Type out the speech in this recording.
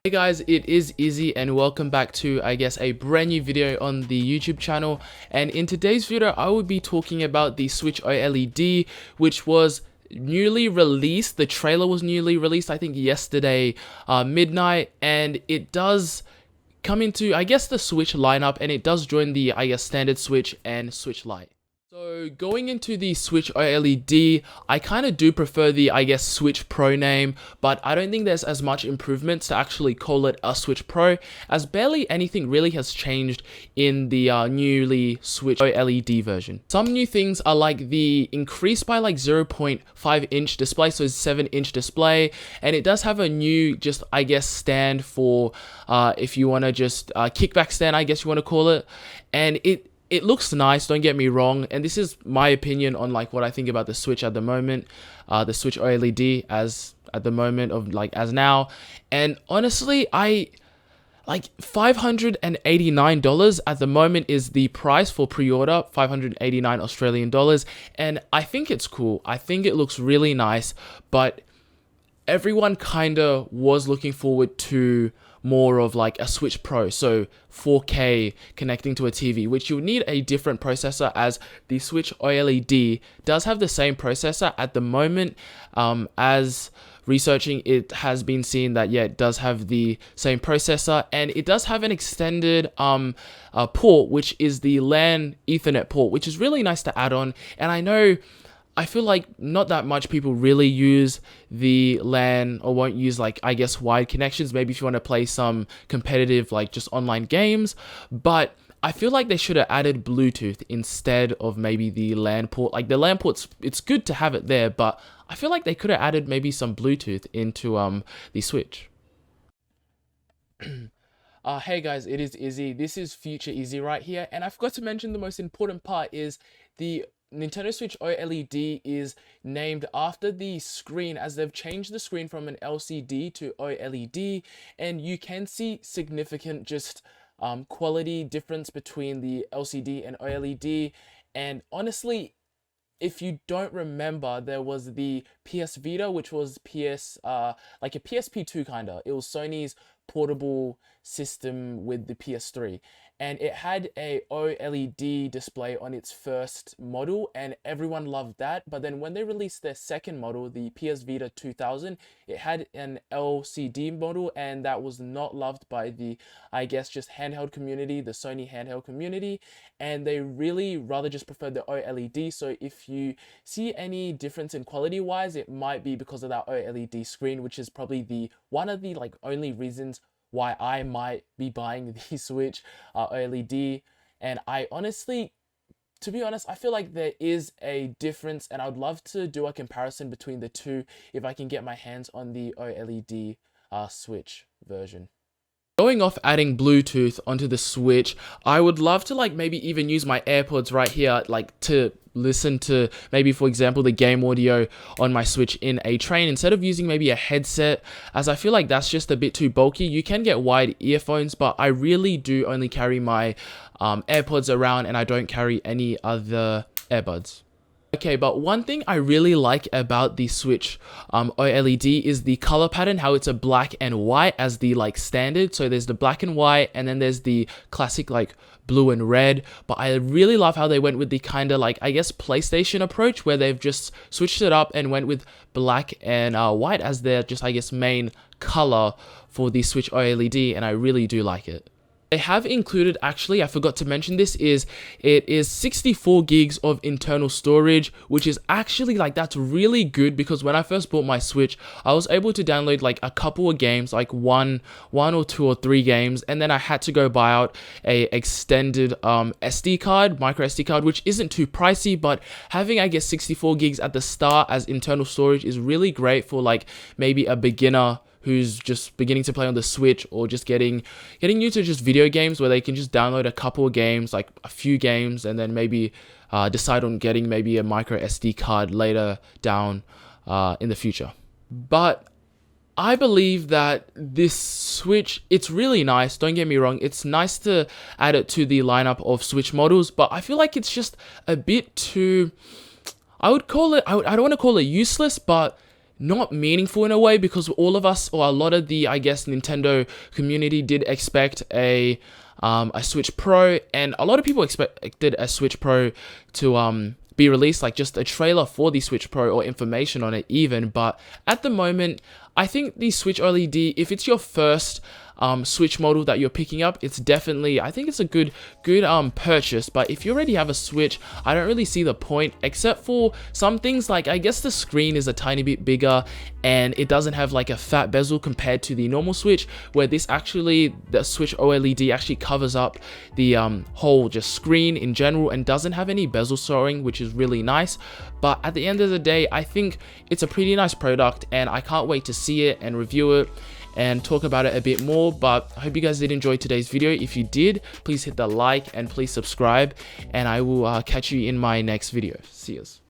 Hey guys, it is Izzy and welcome back to a brand new video on the YouTube channel. And in today's video I will be talking about the Switch OLED, which was newly released. The trailer was newly released, I think yesterday midnight, and it does come into the Switch lineup, and it does join the standard Switch and Switch Lite. So going into the Switch OLED, I kind of do prefer the Switch Pro name, but I don't think there's as much improvements to actually call it a Switch Pro, as barely anything really has changed in the newly Switch OLED version. Some new things are like the increase by 0.5 inch display, so 7-inch display, and it does have a new stand for if you want to just kickback stand, I guess you want to call it, and it looks nice, don't get me wrong, and this is my opinion on what I think about the Switch at the moment, the Switch OLED as at the moment of as now. And honestly, $589 at the moment is the price for pre-order, 589 Australian dollars, and I think it's cool. I think it looks really nice, but everyone kinda was looking forward to more of a Switch Pro, so 4K connecting to a TV, which you'll need a different processor, as the Switch OLED does have the same processor at the moment. As researching, it has been seen that it does have the same processor, and it does have an extended port, which is the LAN Ethernet port, which is really nice to add on. And I feel like not that much people really use the LAN, or won't use wide connections, maybe if you want to play some competitive just online games, but I feel like they should have added Bluetooth instead of maybe the LAN port. The LAN port's, it's good to have it there, but I feel like they could have added maybe some Bluetooth into the Switch. Hey guys, it is Izzy. This is Future Izzy right here, and I forgot to mention the most important part is the Nintendo Switch OLED is named after the screen, as they've changed the screen from an LCD to OLED, and you can see significant quality difference between the LCD and OLED. And honestly, if you don't remember, there was the PS Vita, which was a PSP2 kinda. It was Sony's portable system with the PS3, and it had a OLED display on its first model, and everyone loved that. But then when they released their second model, the PS Vita 2000, it had an LCD model, and that was not loved by the handheld community, the Sony handheld community, and they really rather just preferred the OLED. So if you see any difference in quality wise, it might be because of that OLED screen, which is probably one of the only reasons why I might be buying the Switch OLED. And I honestly, to be honest, I feel like there is a difference, and I would love to do a comparison between the two if I can get my hands on the OLED Switch version. Going off adding Bluetooth onto the Switch, I would love to maybe even use my AirPods right here to listen to maybe, for example, the game audio on my Switch in a train, instead of using maybe a headset, as I feel like that's just a bit too bulky. You can get wide earphones, but I really do only carry my AirPods around, and I don't carry any other earbuds. Okay, but one thing I really like about the Switch OLED is the color pattern, how it's a black and white as the standard. So there's the black and white, and then there's the classic blue and red. But I really love how they went with the kind of PlayStation approach, where they've just switched it up and went with black and white as their main color for the Switch OLED, and I really do like it. They have included, actually, I forgot to mention this, it is 64 gigs of internal storage, which is actually that's really good, because when I first bought my Switch, I was able to download a couple of games, one or two or three games, and then I had to go buy out a extended SD card, micro SD card, which isn't too pricey, but having 64 gigs at the start as internal storage is really great for maybe a beginner who's just beginning to play on the Switch, or just getting new to just video games, where they can just download a couple of games, a few games, and then maybe decide on getting maybe a micro SD card later down in the future. But I believe that this Switch, it's really nice, don't get me wrong, it's nice to add it to the lineup of Switch models, but I feel like it's just a bit too, I don't want to call it useless, but not meaningful in a way, because all of us, or a lot of the, I guess, Nintendo community did expect a Switch Pro, and a lot of people expected a Switch Pro to be released, like just a trailer for the Switch Pro or information on it even. But at the moment, I think the Switch OLED, if it's your first Switch model that you're picking up, it's definitely, I think it's a good purchase. But if you already have a Switch, I don't really see the point, except for some things like, I guess the screen is a tiny bit bigger and it doesn't have like a fat bezel compared to the normal Switch, where this actually, the Switch OLED actually covers up the whole just screen in general and doesn't have any bezel showing, which is really nice. But at the end of the day, I think it's a pretty nice product, and I can't wait to see it and review it and talk about it a bit more. But I hope you guys did enjoy today's video. If you did, please hit the like and please subscribe, and I will catch you in my next video. See yous.